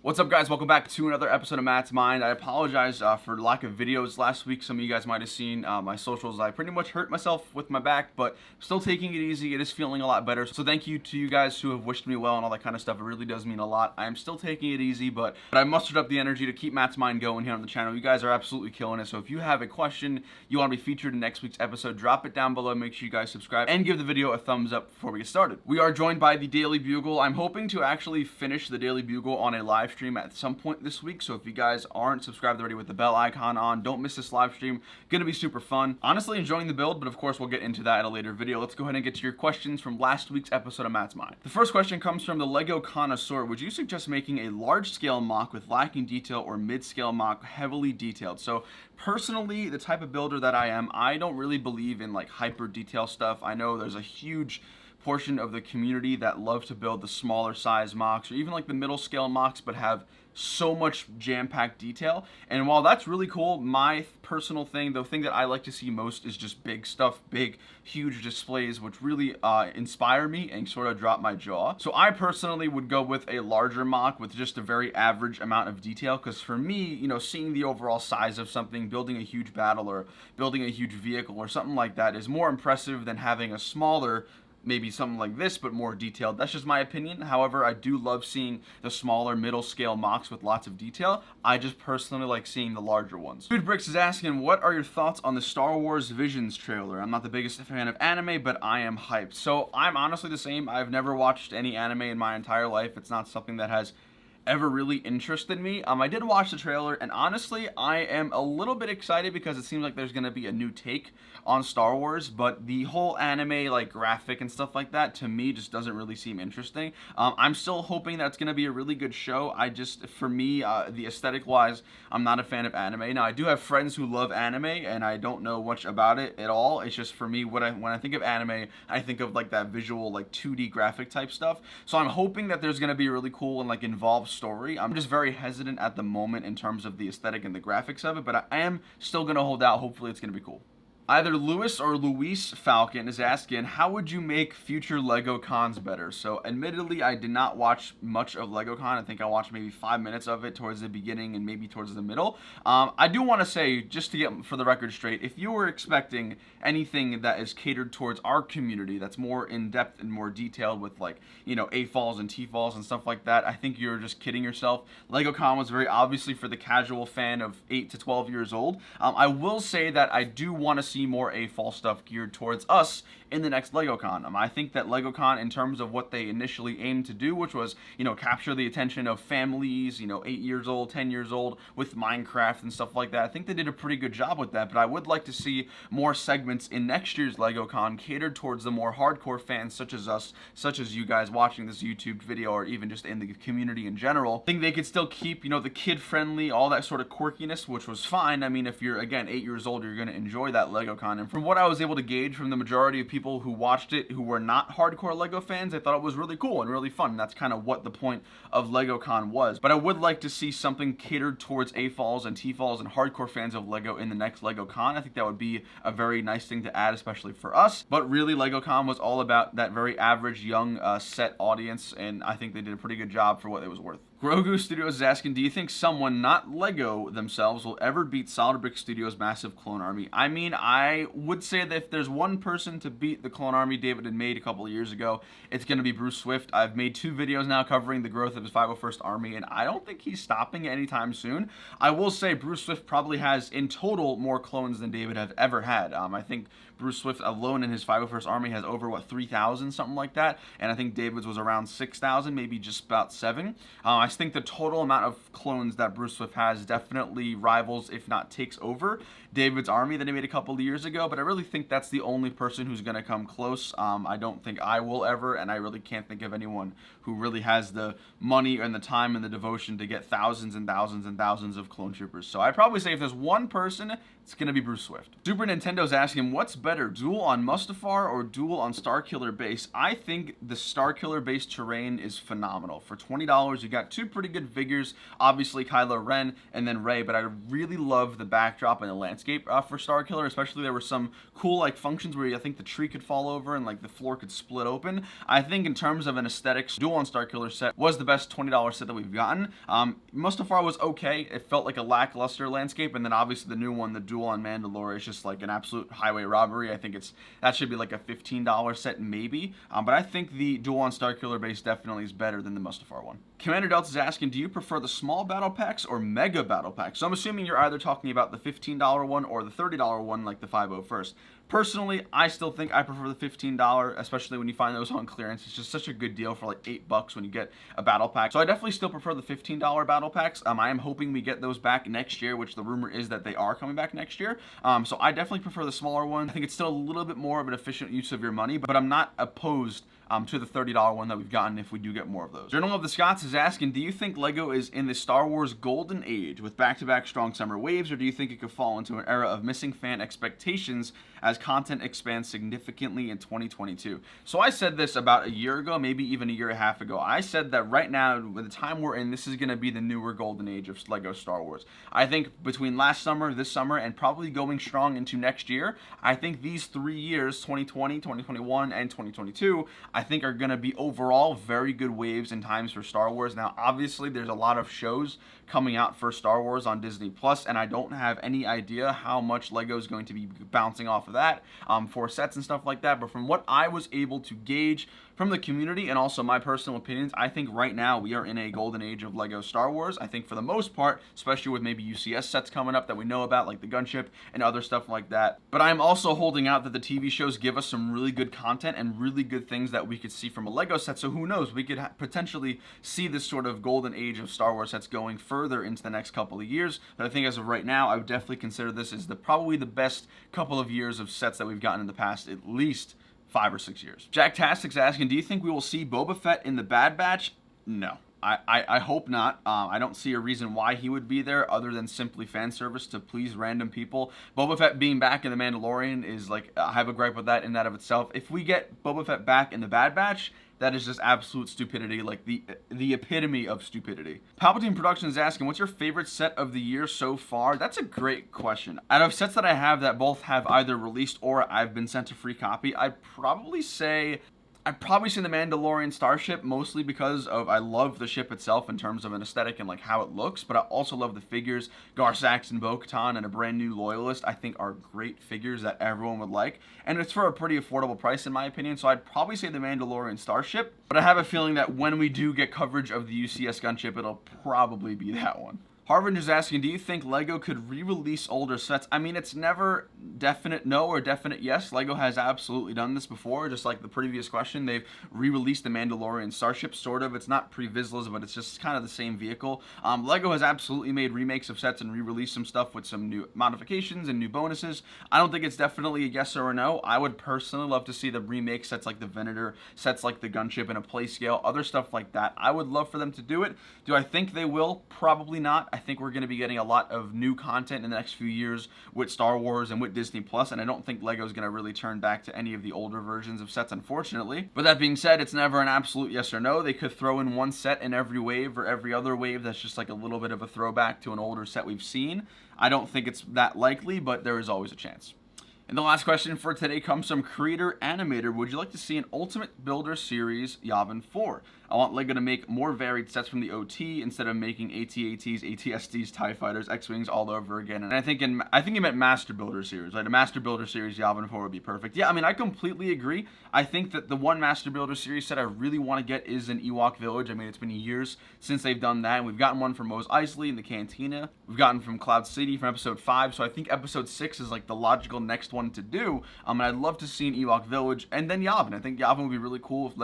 What's up, guys? Welcome back to another episode of Matt's Mind. I apologize for lack of videos last week. Some of you guys might have seen my socials. I pretty much hurt myself with my back, but still taking it easy. It is feeling a lot better. So thank you to you guys who have wished me well and all that kind of stuff. It really does mean a lot. I am still taking it easy, but I mustered up the energy to keep Matt's Mind going here on the channel. You guys are absolutely killing it. So if you have a question you want to be featured in next week's episode, drop it down below. Make sure you guys subscribe and give the video a thumbs up before we get started. We are joined by the Daily Bugle. I'm hoping to actually finish the Daily Bugle on a live stream at some point this week, so if you guys aren't subscribed already with the bell icon on, don't miss this live stream. Gonna be super fun. Honestly enjoying the build, but of course we'll get into that in a later video. Let's go ahead and get to your questions from last week's episode of Matt's Mind. The first question comes from the Lego Connoisseur. Would you suggest making a large scale mock with lacking detail or mid-scale mock heavily detailed? So personally, the type of builder that I am, I don't really believe in like hyper detail stuff. I know there's a huge portion of the community that love to build the smaller size mocks or even like the middle scale mocks, but have so much jam-packed detail. And while that's really cool, my personal thing, the thing that I like to see most is just big stuff, big, huge displays, which really inspire me and sort of drop my jaw. So I personally would go with a larger mock with just a very average amount of detail, because for me, you know, seeing the overall size of something, building a huge battle or building a huge vehicle or something like that is more impressive than having a smaller, maybe something like this, but more detailed. That's just my opinion. However, I do love seeing the smaller middle scale mocks with lots of detail. I just personally like seeing the larger ones. TheBrickWiz is asking, what are your thoughts on the Star Wars Visions trailer? I'm not the biggest fan of anime, but I am hyped. So I'm honestly the same. I've never watched any anime in my entire life. It's not something that has ever really interested me. I did watch the trailer, and honestly, I am a little bit excited because it seems like there's gonna be a new take on Star Wars, but the whole anime like graphic and stuff like that to me just doesn't really seem interesting. I'm still hoping that it's gonna be a really good show. For me, the aesthetic wise, I'm not a fan of anime. Now I do have friends who love anime, and I don't know much about it at all. It's just, for me, when I think of anime, I think of like that visual like 2D graphic type stuff. So I'm hoping that there's gonna be a really cool and like involved story. I'm just very hesitant at the moment in terms of the aesthetic and the graphics of it, but I am still gonna hold out. Hopefully it's gonna be cool. Either Lewis or Luis Falcon is asking, how would you make future LEGO cons better? So admittedly, I did not watch much of LEGO Con. I think I watched maybe 5 minutes of it towards the beginning and maybe towards the middle. I do want to say, just to get for the record straight, if you were expecting anything that is catered towards our community, that's more in-depth and more detailed with like, you know, A-falls and T-falls and stuff like that, I think you're just kidding yourself. LEGO Con was very obviously for the casual fan of 8 to 12 years old. I will say that I do want to see more A-fall stuff geared towards us in the next LEGO Con. I think that LEGO Con, in terms of what they initially aimed to do, which was, you know, capture the attention of families, you know, 8 years old, 10 years old with Minecraft and stuff like that, I think they did a pretty good job with that, but I would like to see more segments in next year's LEGO Con catered towards the more hardcore fans such as us, such as you guys watching this YouTube video, or even just in the community in general. I think they could still keep, you know, the kid-friendly, all that sort of quirkiness, which was fine. I mean, if you're, again, 8 years old, you're going to enjoy that LEGO Con. And from what I was able to gauge from the majority of people who watched it who were not hardcore LEGO fans, I thought it was really cool and really fun. That's kind of what the point of LEGO Con was. But I would like to see something catered towards A-falls and T-falls and hardcore fans of LEGO in the next LEGO Con. I think that would be a very nice thing to add, especially for us. But really, LEGO Con was all about that very average young set audience, and I think they did a pretty good job for what it was worth. Grogu Studios is asking, do you think someone not LEGO themselves will ever beat Solid Brix Studios' massive clone army? I mean, I would say that if there's one person to beat the clone army David had made a couple of years ago, it's going to be Bruce Swift. I've made 2 videos now covering the growth of his 501st army, and I don't think he's stopping anytime soon. I will say Bruce Swift probably has, in total, more clones than David has ever had. I think Bruce Swift alone in his 501st army has over, 3,000, something like that, and I think David's was around 6,000, maybe just about 7. I think the total amount of clones that Bruce Swift has definitely rivals, if not takes over, David's army that he made a couple of years ago, but I really think that's the only person who's going to come close. I don't think I will ever, and I really can't think of anyone who really has the money and the time and the devotion to get thousands and thousands and thousands of clone troopers. So I'd probably say if there's one person, it's going to be Bruce Swift. Super Nintendo's asking, what's better, Duel on Mustafar or Duel on Starkiller Base? I think the Starkiller Base terrain is phenomenal. For $20, you got two pretty good figures, obviously Kylo Ren and then Rey, but I really love the backdrop and the landscape for Starkiller, especially there were some cool like functions where I think the tree could fall over and like the floor could split open. I think in terms of an aesthetics, Duel on Starkiller set was the best $20 set that we've gotten. Mustafar was okay. It felt like a lackluster landscape, and then obviously the new one, the Duel on Mandalore, is just like an absolute highway robbery. I think that should be like a $15 set maybe, but I think the Duel on Starkiller base definitely is better than the Mustafar one. Commander Delta is asking, do you prefer the small battle packs or mega battle packs? So I'm assuming you're either talking about the $15 one or the $30 one, like the 501st. Personally, I still think I prefer the $15, especially when you find those on clearance. It's just such a good deal for like $8 when you get a battle pack. So I definitely still prefer the $15 battle packs. I am hoping we get those back next year, which the rumor is that they are coming back next year. So I definitely prefer the smaller one. I think it's still a little bit more of an efficient use of your money, but I'm not opposed to the $30 one that we've gotten if we do get more of those. Journal of the Scots is asking, do you think LEGO is in the Star Wars golden age with back-to-back strong summer waves, or do you think it could fall into an era of missing fan expectations as content expands significantly in 2022? So I said this about a year ago, maybe even a year and a half ago. I said that right now, with the time we're in, this is going to be the newer golden age of LEGO Star Wars. I think between last summer, this summer, and probably going strong into next year, I think these 3 years, 2020, 2021, and 2022, I think are going to be overall very good waves and times for Star Wars. Now, obviously, there's a lot of shows coming out for Star Wars on Disney Plus, and I don't have any idea how much LEGO is going to be bouncing off of that for sets and stuff like that. But from what I was able to gauge from the community and also my personal opinions, I think right now we are in a golden age of LEGO Star Wars. I think for the most part, especially with maybe UCS sets coming up that we know about, like the gunship and other stuff like that. But I'm also holding out that the TV shows give us some really good content and really good things that we could see from a LEGO set. So who knows, we could potentially see this sort of golden age of Star Wars sets going further into the next couple of years. But I think as of right now, I would definitely consider this as probably the best couple of years of sets that we've gotten in the past, at least 5 or 6 years. Jack Tastic's asking, do you think we will see Boba Fett in the Bad Batch? No. I hope not. I don't see a reason why he would be there other than simply fan service to please random people. Boba Fett being back in The Mandalorian is like, I have a gripe with that in that of itself. If we get Boba Fett back in the Bad Batch, that is just absolute stupidity, like the epitome of stupidity. Palpatine Productions is asking, what's your favorite set of the year so far? That's a great question. Out of sets that I have that both have either released or I've been sent a free copy, I'd probably say The Mandalorian Starship, mostly because I love the ship itself in terms of an aesthetic and like how it looks, but I also love the figures. Gar Saxon and Bo-Katan and a brand new Loyalist, I think are great figures that everyone would like, and it's for a pretty affordable price in my opinion, so I'd probably say the Mandalorian Starship, but I have a feeling that when we do get coverage of the UCS gunship, it'll probably be that one. Harvard is asking, do you think LEGO could re-release older sets? I mean, it's never definite no or definite yes. LEGO has absolutely done this before, just like the previous question. They've re-released the Mandalorian Starship, sort of. It's not pre-Vizslas, but it's just kind of the same vehicle. LEGO has absolutely made remakes of sets and re-released some stuff with some new modifications and new bonuses. I don't think it's definitely a yes or a no. I would personally love to see the remake sets like the Venator, sets like the gunship in a play scale, other stuff like that. I would love for them to do it. Do I think they will? Probably not. I think we're going to be getting a lot of new content in the next few years with Star Wars and with Disney Plus, and I don't think LEGO is going to really turn back to any of the older versions of sets, unfortunately. But that being said, it's never an absolute yes or no. They could throw in one set in every wave or every other wave that's just like a little bit of a throwback to an older set we've seen. I don't think it's that likely, but there is always a chance. And the last question for today comes from Creator Animator. Would you like to see an Ultimate Builder Series Yavin 4? I want LEGO to make more varied sets from the OT instead of making AT-ATs, AT-STs, TIE Fighters, X-Wings all over again. And I think you meant Master Builder Series, right? A Master Builder Series Yavin 4 would be perfect. Yeah, I mean, I completely agree. I think that the one Master Builder Series set I really want to get is an Ewok Village. I mean, it's been years since they've done that. We've gotten one from Mos Eisley in the Cantina. We've gotten from Cloud City from Episode 5. So I think Episode 6 is like the logical next one to do. And I'd love to see an Ewok Village and then Yavin. I think Yavin would be really cool if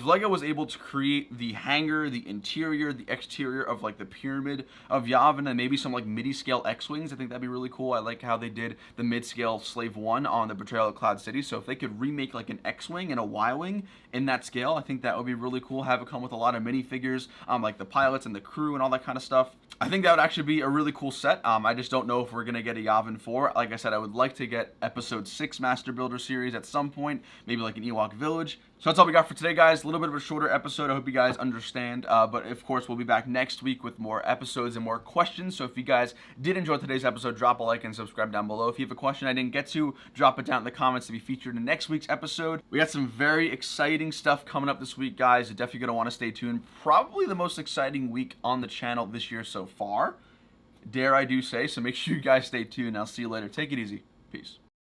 LEGO was able to create the hangar, the interior, the exterior of like the pyramid of Yavin, and maybe some like midi-scale X-Wings. I think that'd be really cool. I like how they did the mid-scale Slave 1 on the Betrayal of Cloud City. So if they could remake like an X-Wing and a Y-Wing in that scale, I think that would be really cool. Have it come with a lot of minifigures, like the pilots and the crew and all that kind of stuff. I think that would actually be a really cool set. I just don't know if we're going to get a Yavin 4. Like I said, I would like to get episode 6 Master Builder series at some point, maybe like an Ewok Village. So that's all we got for today, guys. A little bit of a shorter episode. I hope you guys understand. But of course, we'll be back next week with more episodes and more questions. So if you guys did enjoy today's episode, drop a like and subscribe down below. If you have a question I didn't get to, drop it down in the comments to be featured in next week's episode. We got some very exciting stuff coming up this week, guys. You're definitely going to want to stay tuned. Probably the most exciting week on the channel this year so far, dare I do say. So make sure you guys stay tuned. I'll see you later. Take it easy. Peace.